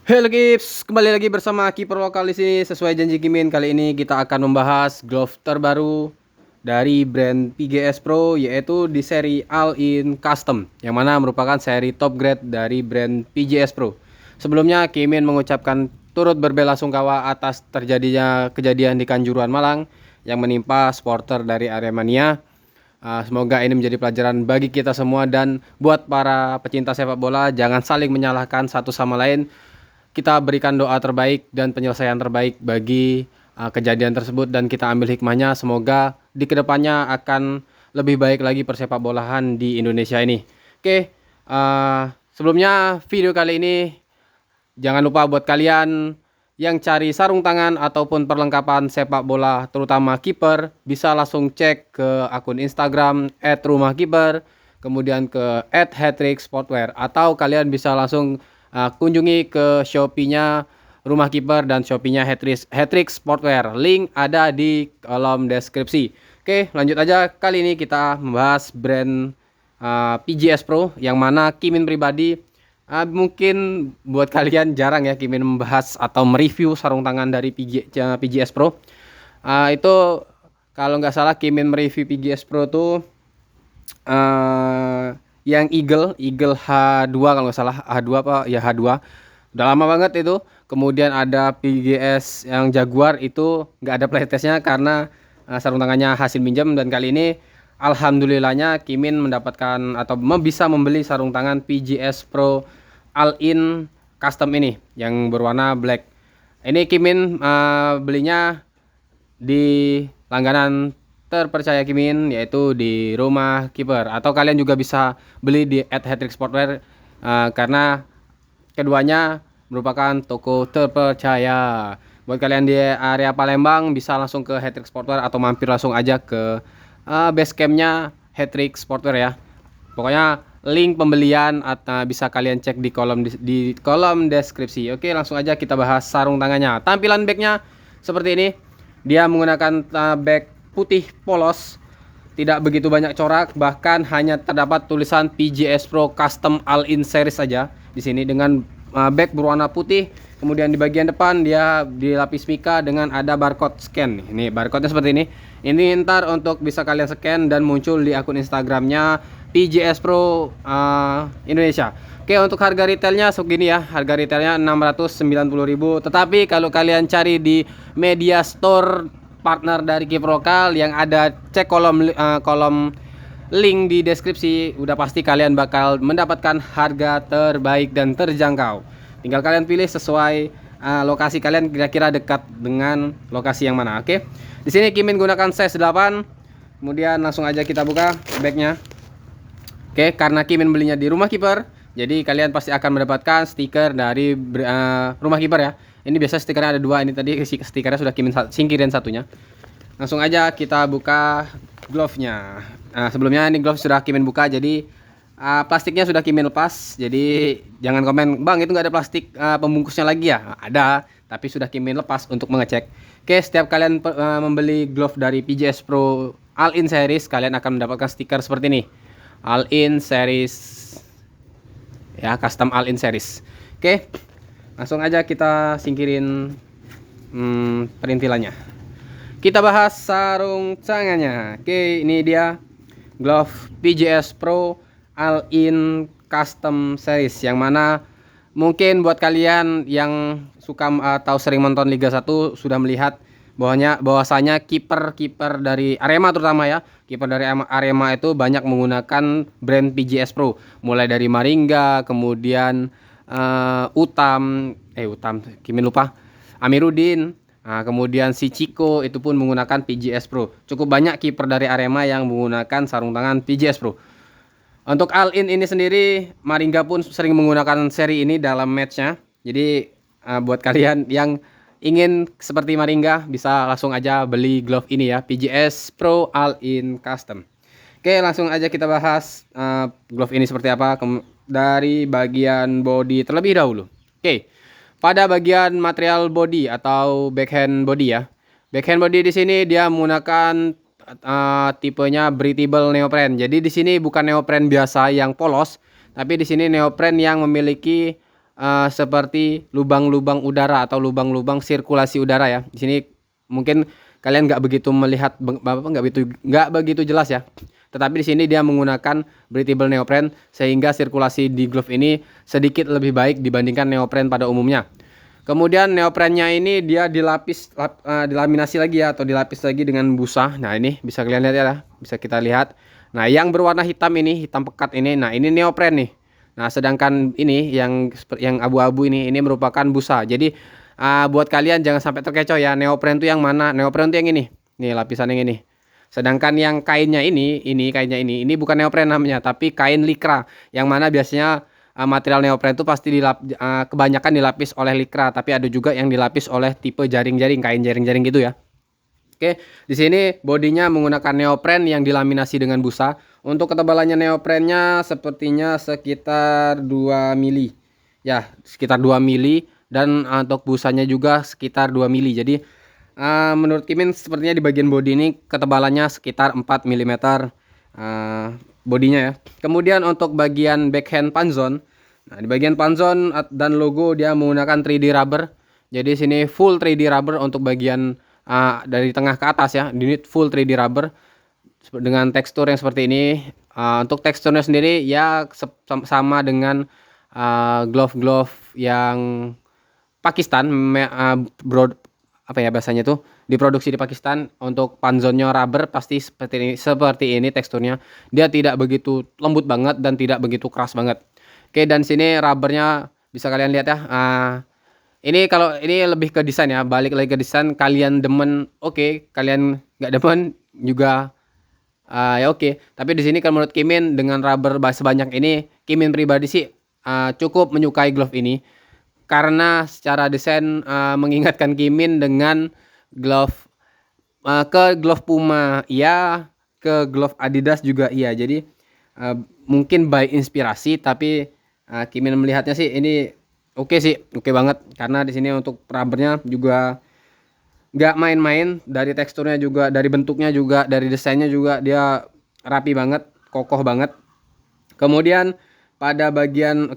Halo Gibbs, kembali lagi bersama kiper lokal di sini. Sesuai janji Kimin, kali ini kita akan membahas glove terbaru dari brand PGS Pro, yaitu di seri All-in Custom, yang mana merupakan seri top grade dari brand PGS Pro. Sebelumnya Kimin mengucapkan turut berbelasungkawa atas terjadinya kejadian di Kanjuruhan Malang yang menimpa supporter dari Aremania. Semoga ini menjadi pelajaran bagi kita semua, dan buat para pecinta sepak bola, jangan saling menyalahkan satu sama lain. Kita berikan doa terbaik dan penyelesaian terbaik bagi kejadian tersebut, dan kita ambil hikmahnya. Semoga di kedepannya akan lebih baik lagi persepak bolahan di Indonesia ini. Oke, sebelumnya video kali ini jangan lupa buat kalian yang cari sarung tangan ataupun perlengkapan sepak bola terutama kiper, bisa langsung cek ke akun Instagram @rumahkiper, kemudian ke @hattricksportwear, atau kalian bisa langsung kunjungi ke Shopee-nya Rumah Kiper dan Shopee-nya Hattrick Sportwear. Link ada di kolom deskripsi. Oke, lanjut aja. Kali ini kita membahas brand PGS Pro, yang mana Kimin pribadi mungkin buat kalian jarang ya Kimin membahas atau mereview sarung tangan dari PGS Pro. Itu kalau nggak salah Kimin mereview PGS Pro tuh yang Eagle H2 kalau nggak salah, H2 apa ya, H2. Udah lama banget itu. Kemudian ada PGS yang Jaguar, itu nggak ada playtestnya karena sarung tangannya hasil minjem, dan kali ini alhamdulillahnya Kimin mendapatkan atau bisa membeli sarung tangan PGS Pro All-in Custom ini yang berwarna black. Ini Kimin belinya di langganan terpercaya Kimin, yaitu di Rumah Kiper, atau kalian juga bisa beli di @hattricksportwear karena keduanya merupakan toko terpercaya. Buat kalian di area Palembang bisa langsung ke Hattrick Sportwear atau mampir langsung aja ke base campnya Hattrick Sportwear ya. Pokoknya link pembelian bisa kalian cek di kolom deskripsi. Oke, langsung aja kita bahas sarung tangannya. Tampilan bagnya seperti ini. Dia menggunakan bag putih polos, tidak begitu banyak corak, bahkan hanya terdapat tulisan PGS Pro Custom All-in Series saja di sini dengan bag berwarna putih. Kemudian di bagian depan dia dilapis mika dengan ada barcode scan. Ini barcode-nya seperti ini. Ini ntar untuk bisa kalian scan dan muncul di akun Instagramnya PGS Pro Indonesia. Oke, untuk harga retailnya segini ya. Harga retailnya 690.000. Tetapi kalau kalian cari di media store partner dari Kiper Lokal yang ada, cek kolom link di deskripsi, udah pasti kalian bakal mendapatkan harga terbaik dan terjangkau. Tinggal kalian pilih sesuai lokasi kalian kira-kira dekat dengan lokasi yang mana. Oke. Di sini Kimin gunakan size 8. Kemudian langsung aja kita buka bagnya. Oke, karena Kimin belinya di Rumah Kiper, jadi kalian pasti akan mendapatkan stiker dari Rumah Kiper ya. Ini biasa stikernya ada 2, ini tadi stikernya sudah Kimin singkirin satunya. Langsung aja kita buka glove-nya. Nah, sebelumnya ini glove sudah Kimin buka, jadi plastiknya sudah Kimin lepas. Jadi jangan komen, "Bang, itu nggak ada plastik pembungkusnya lagi ya?" Nah, ada, tapi sudah Kimin lepas untuk mengecek. Oke, setiap kalian membeli glove dari PGS Pro All-in Series, kalian akan mendapatkan stiker seperti ini. All-in Series ya, custom All-in Series. Oke, langsung aja kita singkirin perintilannya. Kita bahas sarung tangannya. Oke, ini dia glove PGS Pro All-in Custom Series, yang mana mungkin buat kalian yang suka atau sering nonton Liga 1 sudah melihat bahwasanya kiper dari Arema terutama ya, kiper dari Arema itu banyak menggunakan brand PGS Pro, mulai dari Maringga, kemudian Kimin lupa, Amiruddin, kemudian si Chico itu pun menggunakan PGS Pro. Cukup banyak kiper dari Arema yang menggunakan sarung tangan PGS Pro. Untuk All-in ini sendiri, Maringga pun sering menggunakan seri ini dalam matchnya. Jadi buat kalian yang ingin seperti Maringga, bisa langsung aja beli glove ini ya, PGS Pro All-in Custom. Oke, langsung aja kita bahas glove ini seperti apa dari bagian body terlebih dahulu. Oke, pada bagian material body atau backhand body ya. Backhand body di sini dia menggunakan tipenya breathable neoprene. Jadi di sini bukan neoprene biasa yang polos, tapi di sini neoprene yang memiliki seperti lubang-lubang udara atau lubang-lubang sirkulasi udara ya. Di sini mungkin kalian nggak begitu melihat nggak begitu jelas ya. Tetapi di sini dia menggunakan breathable neoprene sehingga sirkulasi di glove ini sedikit lebih baik dibandingkan neoprene pada umumnya. Kemudian neoprennya ini dia dilaminasi lagi ya, atau dilapis lagi dengan busa. Nah ini bisa kalian lihat ya, bisa kita lihat. Nah yang berwarna hitam ini, hitam pekat ini, nah ini neopren nih. Nah sedangkan ini yang abu-abu ini merupakan busa. Jadi buat kalian jangan sampai terkecoh ya, neopren itu yang mana? Neopren itu yang ini, nih lapisan yang ini. Sedangkan yang kainnya ini kainnya ini bukan neopren namanya, tapi kain likra, yang mana biasanya material neopren itu pasti kebanyakan dilapis oleh likra, tapi ada juga yang dilapis oleh tipe jaring-jaring, kain jaring-jaring gitu ya. Oke, di sini bodinya menggunakan neopren yang dilaminasi dengan busa. Untuk ketebalannya neoprennya sepertinya sekitar 2 mili. Ya, sekitar 2 mili, dan untuk busanya juga sekitar 2 mili. Jadi menurut Kimin sepertinya di bagian bodi ini ketebalannya sekitar 4 mm bodinya ya. Kemudian untuk bagian backhand punzon, nah di bagian punzon dan logo dia menggunakan 3D rubber. Jadi sini full 3D rubber untuk bagian dari tengah ke atas ya. Ini full 3D rubber dengan tekstur yang seperti ini. Untuk teksturnya sendiri ya sama dengan glove-glove yang Pakistan, apa ya bahasanya tuh, diproduksi di Pakistan. Untuk punzonnya rubber pasti seperti ini teksturnya. Dia tidak begitu lembut banget dan tidak begitu keras banget. Oke, dan sini rubbernya bisa kalian lihat ya. Ini kalau ini lebih ke desain ya, balik lagi ke desain. Kalian demen oke, kalian nggak demen juga ya oke. Tapi di sini kalau menurut Kimin dengan rubber sebanyak ini, Kimin pribadi sih cukup menyukai glove ini. Karena secara desain mengingatkan Kimin dengan glove ke glove Puma iya, ke glove Adidas juga iya. Jadi mungkin by inspirasi, tapi Kimin melihatnya sih ini oke sih, oke banget. Karena di sini untuk rubbernya juga nggak main-main, dari teksturnya juga, dari bentuknya juga, dari desainnya juga dia rapi banget, kokoh banget. Kemudian pada bagian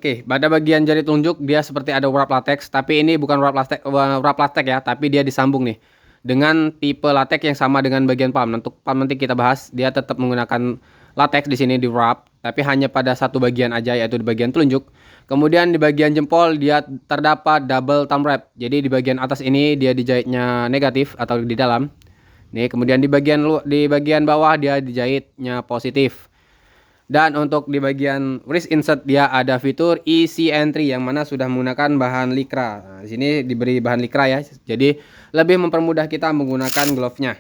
jari telunjuk dia seperti ada wrap latex, tapi ini bukan wrap latex ya, tapi dia disambung nih dengan tipe latex yang sama dengan bagian palm. Untuk palm nanti kita bahas, dia tetap menggunakan latex di sini di wrap, tapi hanya pada satu bagian aja, yaitu di bagian telunjuk. Kemudian di bagian jempol dia terdapat double thumb wrap. Jadi di bagian atas ini dia dijahitnya negatif atau di dalam. Nih, kemudian di bagian bawah dia dijahitnya positif. Dan untuk di bagian wrist insert dia ada fitur easy entry yang mana sudah menggunakan bahan likra. Nah, di sini diberi bahan likra ya. Jadi lebih mempermudah kita menggunakan glove-nya.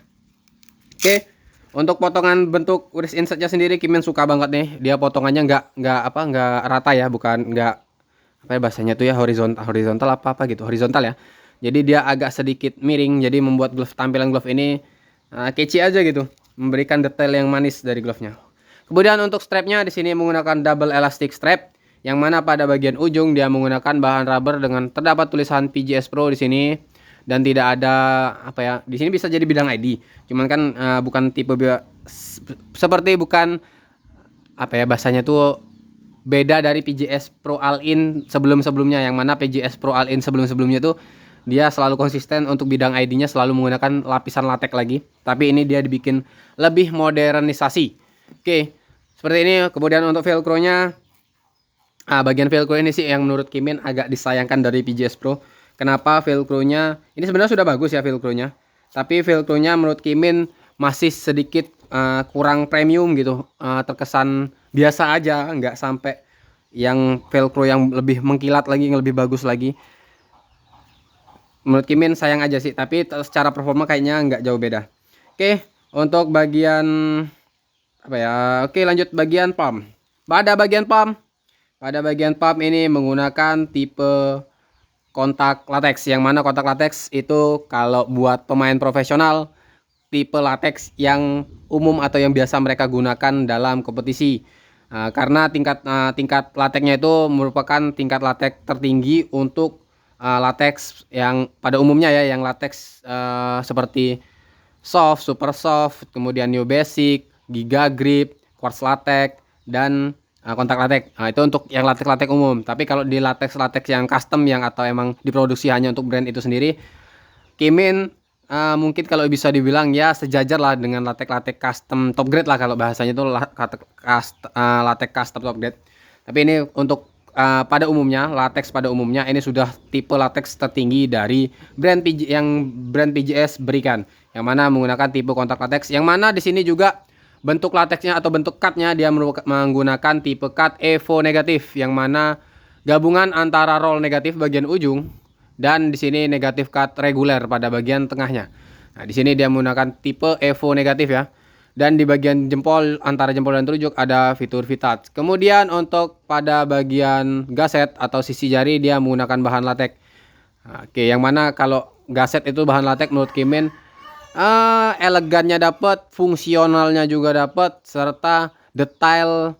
Oke. Untuk potongan bentuk wrist insertnya sendiri Kimin suka banget nih. Dia potongannya nggak rata ya, bukan nggak apa ya bahasanya tuh ya, horizontal apa gitu, horizontal ya. Jadi dia agak sedikit miring, jadi membuat tampilan glove ini kece aja gitu, memberikan detail yang manis dari glove-nya. Kemudian untuk strapnya di sini menggunakan double elastic strap, yang mana pada bagian ujung dia menggunakan bahan rubber dengan terdapat tulisan PGS Pro di sini, dan tidak ada apa ya, di sini bisa jadi bidang ID, cuman kan bukan tipe seperti bukan apa ya bahasanya tuh, beda dari PGS Pro All-in sebelumnya, yang mana PGS Pro All-in sebelumnya tuh dia selalu konsisten untuk bidang ID-nya selalu menggunakan lapisan latex lagi, tapi ini dia dibikin lebih modernisasi. Oke, seperti ini. Kemudian untuk velcro-nya, bagian velcro ini sih yang menurut Kimin agak disayangkan dari PGS Pro. Kenapa velcro-nya? Ini sebenarnya sudah bagus ya velcro-nya, tapi velcro-nya menurut Kimin masih sedikit kurang premium gitu. Terkesan biasa aja, nggak sampai yang velcro yang lebih mengkilat lagi, yang lebih bagus lagi. Menurut Kimin sayang aja sih, tapi secara performa kayaknya nggak jauh beda. Oke, untuk bagian apa ya? Oke, lanjut bagian palm. Pada bagian palm ini menggunakan tipe kontak latex, yang mana kontak latex itu kalau buat pemain profesional tipe latex yang umum atau yang biasa mereka gunakan dalam kompetisi. Karena tingkat lateksnya itu merupakan tingkat latex tertinggi untuk latex yang pada umumnya ya, yang latex seperti soft, super soft, kemudian new basic, giga grip, quartz latex, dan kontak latex. Nah, itu untuk yang latex-latex umum. Tapi kalau di latex-latex yang custom yang atau emang diproduksi hanya untuk brand itu sendiri, Kimin mungkin kalau bisa dibilang ya sejajar lah dengan latex-latex custom top grade lah, kalau bahasanya itu latex custom top grade. Tapi ini untuk pada umumnya, latex pada umumnya ini sudah tipe latex tertinggi dari brand PJS berikan, yang mana menggunakan tipe kontak latex, yang mana di sini juga bentuk latexnya atau bentuk cutnya dia menggunakan tipe cut Evo negatif, yang mana gabungan antara roll negatif bagian ujung dan di sini negatif cut reguler pada bagian tengahnya. Nah, di sini dia menggunakan tipe Evo negatif ya. Dan di bagian jempol, antara jempol dan telunjuk ada fitur V-Touch. Kemudian untuk pada bagian gaset atau sisi jari dia menggunakan bahan latex. Oke, yang mana kalau gaset itu bahan latex menurut Kimin elegannya dapat, fungsionalnya juga dapat, serta detail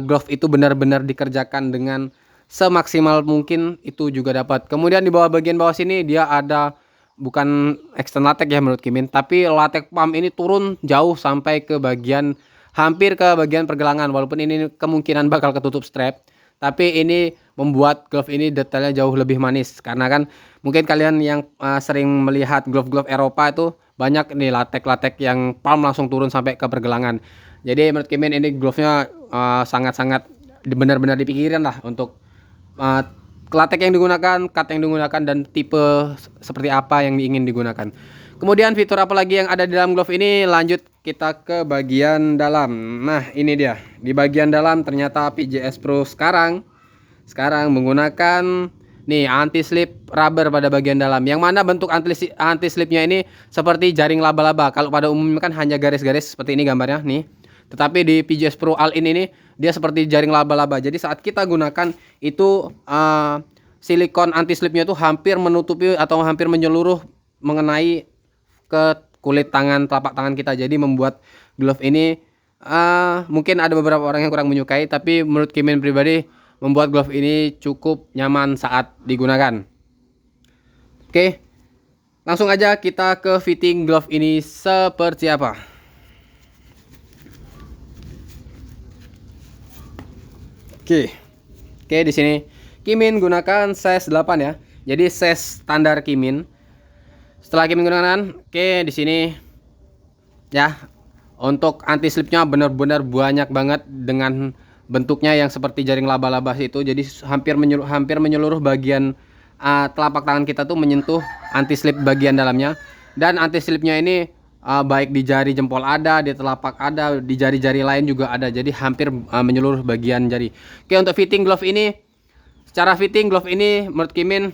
glove itu benar-benar dikerjakan dengan semaksimal mungkin, itu juga dapat. Kemudian di bagian bawah sini dia ada bukan extend latex ya menurut Kimin, tapi latex pump ini turun jauh sampai ke bagian, hampir ke bagian pergelangan, walaupun ini kemungkinan bakal ketutup strap. Tapi ini membuat glove ini detailnya jauh lebih manis, karena kan mungkin kalian yang sering melihat glove-glove Eropa itu banyak nih latex-latex yang palm langsung turun sampai ke pergelangan. Jadi menurut Kimin ini glove-nya sangat-sangat benar-benar dipikirin lah untuk latex yang digunakan, cut yang digunakan, dan tipe seperti apa yang ingin digunakan. Kemudian fitur apa lagi yang ada di dalam glove ini? Lanjut kita ke bagian dalam. Nah, ini dia. Di bagian dalam ternyata PJS Pro sekarang menggunakan nih anti slip rubber pada bagian dalam, yang mana bentuk anti slipnya ini seperti jaring laba-laba. Kalau pada umumnya kan hanya garis-garis seperti ini gambarnya nih. Tetapi di PJS Pro All-in ini dia seperti jaring laba-laba. Jadi saat kita gunakan itu silikon anti slipnya itu hampir menutupi atau hampir menyeluruh mengenai ke kulit tangan, telapak tangan kita. Jadi membuat glove ini mungkin ada beberapa orang yang kurang menyukai, tapi menurut Kimin pribadi membuat glove ini cukup nyaman saat digunakan. Oke, langsung aja kita ke fitting glove ini seperti apa. Oke, di sini Kimin gunakan size 8 ya. Jadi size standar Kimin. Setelah Kimin gunakan, oke, di sini ya untuk anti slipnya benar-benar banyak banget dengan bentuknya yang seperti jaring laba-laba itu. Jadi hampir menyeluruh bagian telapak tangan kita tuh menyentuh anti slip bagian dalamnya. Dan anti slipnya ini baik di jari jempol ada, di telapak ada, di jari-jari lain juga ada. Jadi hampir menyeluruh bagian jari. Oke, untuk fitting glove ini, secara fitting glove ini menurut Kimin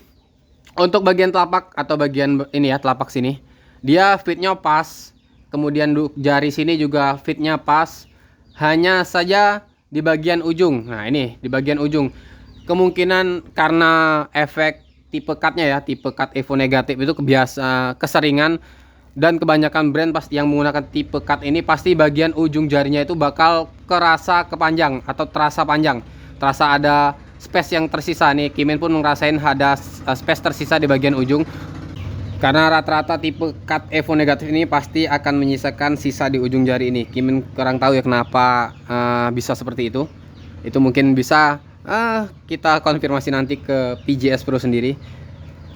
untuk bagian telapak atau bagian ini ya, telapak sini dia fitnya pas. Kemudian jari sini juga fitnya pas. Hanya saja di bagian ujung, nah ini di bagian ujung kemungkinan karena efek tipe cutnya ya, tipe cut Evo negatif itu keseringan, dan kebanyakan brand pasti yang menggunakan tipe cut ini pasti bagian ujung jarinya itu bakal kerasa kepanjang atau terasa panjang, terasa ada space yang tersisa. Nih Kimin pun ngerasain ada space tersisa di bagian ujung, karena rata-rata tipe cut Evo negatif ini pasti akan menyisakan sisa di ujung jari ini. Kimin kurang tahu ya kenapa bisa seperti itu. Itu mungkin bisa kita konfirmasi nanti ke PJS Pro sendiri.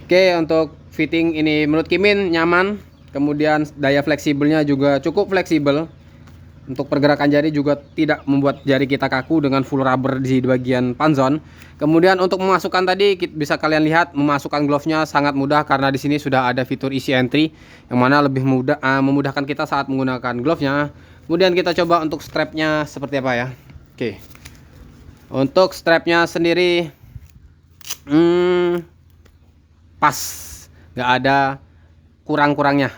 Oke, untuk fitting ini menurut Kimin nyaman. Kemudian daya fleksibelnya juga cukup fleksibel. Untuk pergerakan jari juga tidak membuat jari kita kaku dengan full rubber di bagian panzon. Kemudian untuk memasukkan tadi bisa kalian lihat, memasukkan glove-nya sangat mudah karena di sini sudah ada fitur easy entry yang mana lebih mudah memudahkan kita saat menggunakan glove-nya. Kemudian kita coba untuk strapnya seperti apa ya. Oke. Untuk strapnya sendiri pas, nggak ada kurang-kurangnya.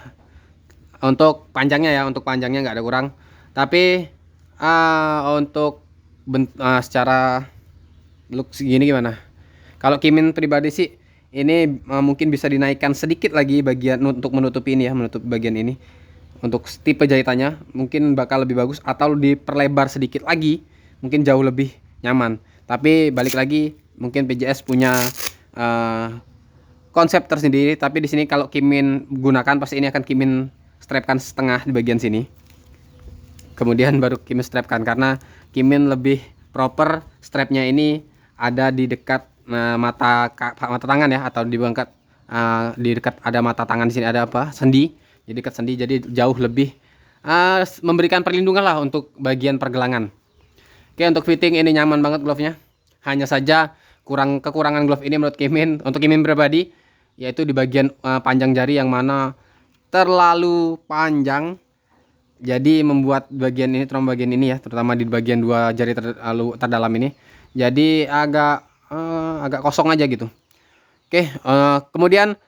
Untuk panjangnya ya, untuk panjangnya nggak ada kurang. Tapi untuk secara look segini gimana? Kalau Kimin pribadi sih ini mungkin bisa dinaikkan sedikit lagi bagian untuk menutupi ini ya, menutupi bagian ini. Untuk tipe jahitannya mungkin bakal lebih bagus, atau diperlebar sedikit lagi mungkin jauh lebih nyaman. Tapi balik lagi mungkin PJS punya konsep tersendiri. Tapi di sini kalau Kimin gunakan pasti ini akan Kimin strapkan setengah di bagian sini. Kemudian baru Kimin strapkan karena Kimin lebih proper strapnya ini ada di dekat mata tangan ya, atau di dekat ada mata tangan. Di sini ada apa, sendi, jadi dekat sendi, jadi jauh lebih memberikan perlindungan lah untuk bagian pergelangan. Oke, untuk fitting ini nyaman banget glove-nya. Hanya saja kekurangan glove ini menurut Kimin, untuk Kimin pribadi, yaitu di bagian panjang jari yang mana terlalu panjang, jadi membuat bagian ini, terutama bagian ini ya, terutama di bagian dua jari terdalam ini, jadi agak kosong aja gitu. Oke, kemudian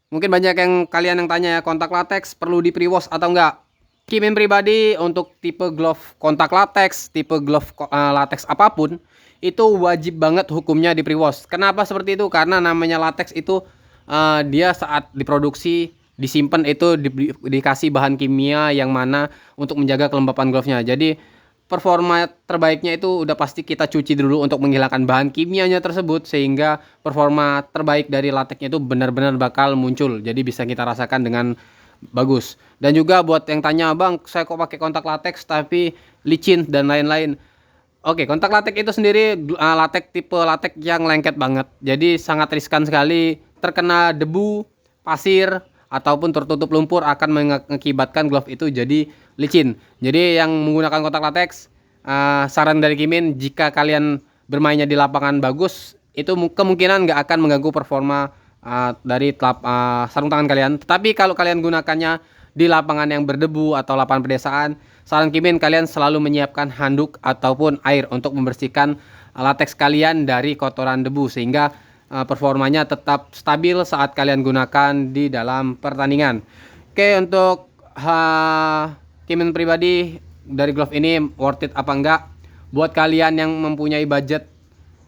mungkin banyak kalian yang tanya ya, kontak latex perlu di pre-wash atau enggak? Kimin pribadi untuk tipe glove kontak latex, tipe glove latex apapun, itu wajib banget hukumnya di pre-wash. Kenapa seperti itu? Karena namanya latex itu dia saat diproduksi, disimpan itu dikasih bahan kimia yang mana untuk menjaga kelembapan glove-nya. Jadi performa terbaiknya itu udah pasti kita cuci dulu untuk menghilangkan bahan kimianya tersebut, sehingga performa terbaik dari latexnya itu benar-benar bakal muncul. Jadi bisa kita rasakan dengan bagus. Dan juga buat yang tanya, bang, saya kok pakai kontak latex tapi licin dan lain-lain. Oke, kontak latex itu sendiri latex tipe latex yang lengket banget. Jadi sangat riskan sekali terkena debu, pasir, ataupun tertutup lumpur akan mengakibatkan glove itu jadi licin. Jadi yang menggunakan kontak latex, saran dari Kimin, jika kalian bermainnya di lapangan bagus, itu kemungkinan nggak akan mengganggu performa dari sarung tangan kalian. Tetapi kalau kalian gunakannya di lapangan yang berdebu atau lapangan pedesaan, saran Kimin kalian selalu menyiapkan handuk ataupun air untuk membersihkan latex kalian dari kotoran debu, sehingga performanya tetap stabil saat kalian gunakan di dalam pertandingan. Oke, untuk Kimin pribadi dari glove ini worth it apa enggak? Buat kalian yang mempunyai budget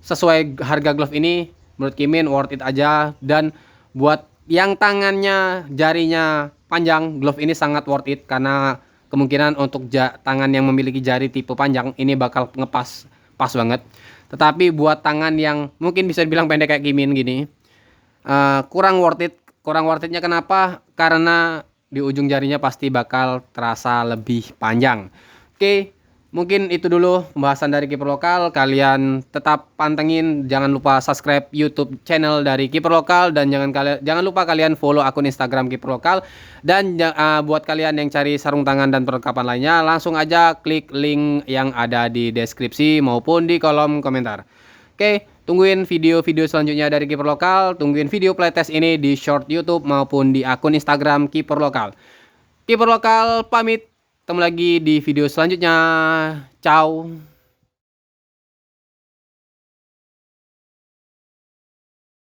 sesuai harga glove ini, menurut Kimin worth it aja. Dan buat yang tangannya jarinya panjang, glove ini sangat worth it, karena kemungkinan untuk tangan yang memiliki jari tipe panjang ini bakal pas banget. Tetapi buat tangan yang mungkin bisa dibilang pendek kayak Kimin gini, kurang worth it. Kurang worth itnya kenapa? Karena di ujung jarinya pasti bakal terasa lebih panjang. Oke, mungkin itu dulu pembahasan dari Kiper Lokal. Kalian tetap pantengin, jangan lupa subscribe YouTube channel dari Kiper Lokal, dan jangan lupa kalian follow akun Instagram Kiper Lokal. Dan buat kalian yang cari sarung tangan dan perlengkapan lainnya, langsung aja klik link yang ada di deskripsi maupun di kolom komentar. Oke, tungguin video-video selanjutnya dari Kiper Lokal. Tungguin video playtest ini di short YouTube maupun di akun Instagram Kiper Lokal. Kiper Lokal pamit. Ketemu lagi di video selanjutnya. Ciao.